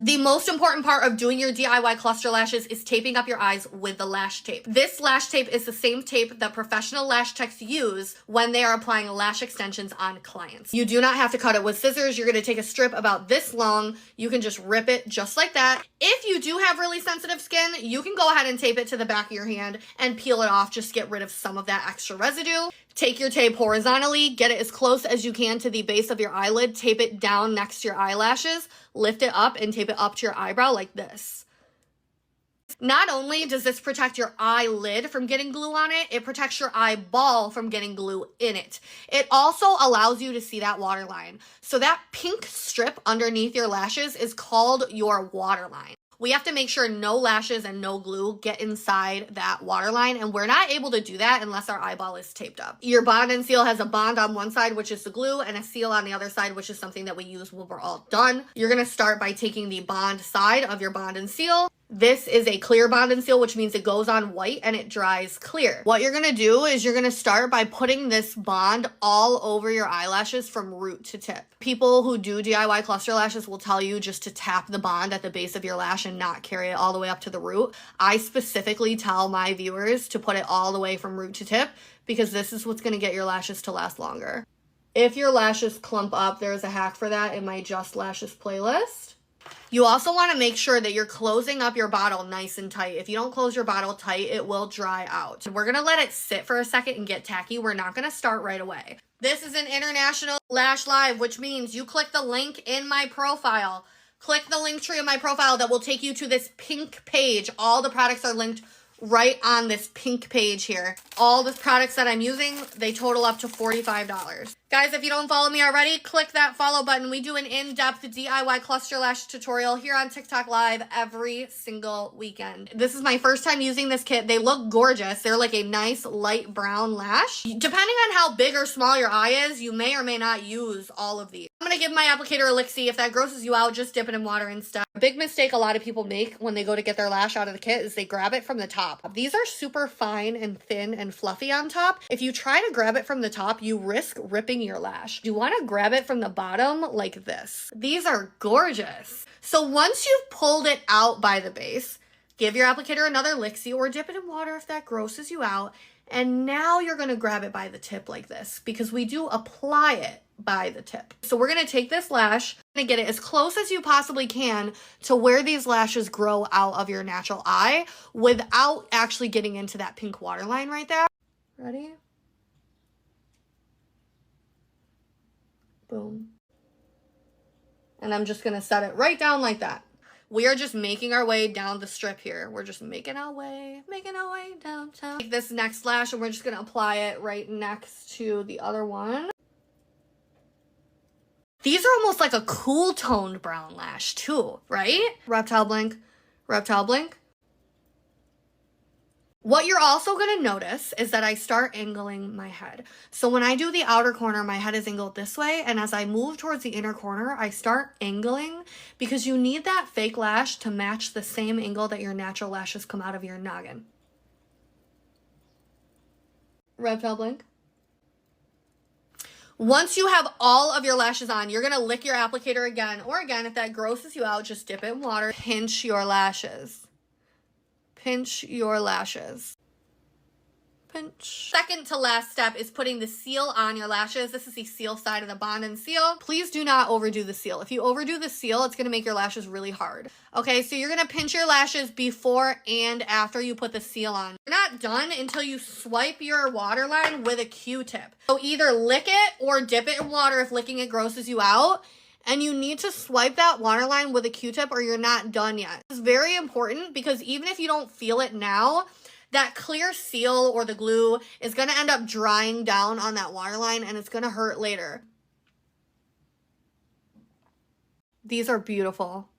The most important part of doing your DIY cluster lashes is taping up your eyes with the lash tape. This lash tape is the same tape that professional lash techs use when they are applying lash extensions on clients. You do not have to cut it with scissors. You're gonna take a strip about this long. You can just rip it just like that. If you do have really sensitive skin, you can go ahead and tape it to the back of your hand and peel it off. Just get rid of some of that extra residue. Take your tape horizontally, get it as close as you can to the base of your eyelid, tape it down next to your eyelashes, lift it up and tape it up to your eyebrow like this. Not only does this protect your eyelid from getting glue on it, it protects your eyeball from getting glue in it. It also allows you to see that waterline. So that pink strip underneath your lashes is called your waterline. We have to make sure no lashes and no glue get inside that waterline, and we're not able to do that unless our eyeball is taped up. Your bond and seal has a bond on one side, which is the glue, and a seal on the other side, which is something that we use when we're all done. You're gonna start by taking the bond side of your bond and seal. This is a clear bond and seal, which means it goes on white and it dries clear. What you're gonna do is you're gonna start by putting this bond all over your eyelashes from root to tip. People who do DIY cluster lashes will tell you just to tap the bond at the base of your lash and not carry it all the way up to the root. I specifically tell my viewers to put it all the way from root to tip because this is what's gonna get your lashes to last longer. If your lashes clump up, there's a hack for that in my Just Lashes playlist. You also want to make sure that you're closing up your bottle nice and tight. If you don't close your bottle tight, it will dry out. We're going to let it sit for a second and get tacky. We're not going to start right away. This is an international lash live, which means you click the link in my profile. Click the Linktree in my profile that will take you to this pink page. All the products are linked right on this pink page here. All the products that I'm using, they total up to $45. Guys, if you don't follow me already, click that follow button. We do an in-depth DIY cluster lash tutorial here on TikTok Live every single weekend. This is my first time using this kit. They look gorgeous. They're like a nice light brown lash. Depending on how big or small your eye is, you may or may not use all of these. I'm gonna give my applicator a lick-see. If that grosses you out, just dip it in water instead. A big mistake a lot of people make when they go to get their lash out of the kit is they grab it from the top. These are super fine and thin and fluffy on top. If you try to grab it from the top, you risk ripping your lash. You want to grab it from the bottom like this. These are gorgeous. So once you've pulled it out by the base, give your applicator another lick-see or dip it in water if that grosses you out. And now you're going to grab it by the tip like this because we do apply it by the tip. So we're going to take this lash and get it as close as you possibly can to where these lashes grow out of your natural eye without actually getting into that pink waterline right there. Ready? Boom. And I'm just going to set it right down like that. We are just making our way down the strip here. We're just making our way downtown. Take this next lash and we're just going to apply it right next to the other one. These are almost like a cool toned brown lash too, right? Reptile blink, reptile blink. What you're also going to notice is that I start angling my head. So when I do the outer corner, my head is angled this way. And as I move towards the inner corner, I start angling because you need that fake lash to match the same angle that your natural lashes come out of your noggin. Reptile blink. Once you have all of your lashes on, you're going to lick your applicator again. Or again, if that grosses you out, just dip it in water. Pinch your lashes. Pinch your lashes. Pinch. Second to last step is putting the seal on your lashes. This is the seal side of the bond and seal. Please do not overdo the seal. If you overdo the seal, it's going to make your lashes really hard. Okay, so you're going to pinch your lashes before and after you put the seal on. You're not done until you swipe your waterline with a Q-tip. So either lick it or dip it in water if licking it grosses you out. And you need to swipe that waterline with a Q-tip or you're not done yet. It's very important because even if you don't feel it now, that clear seal or the glue is going to end up drying down on that waterline and it's going to hurt later. These are beautiful.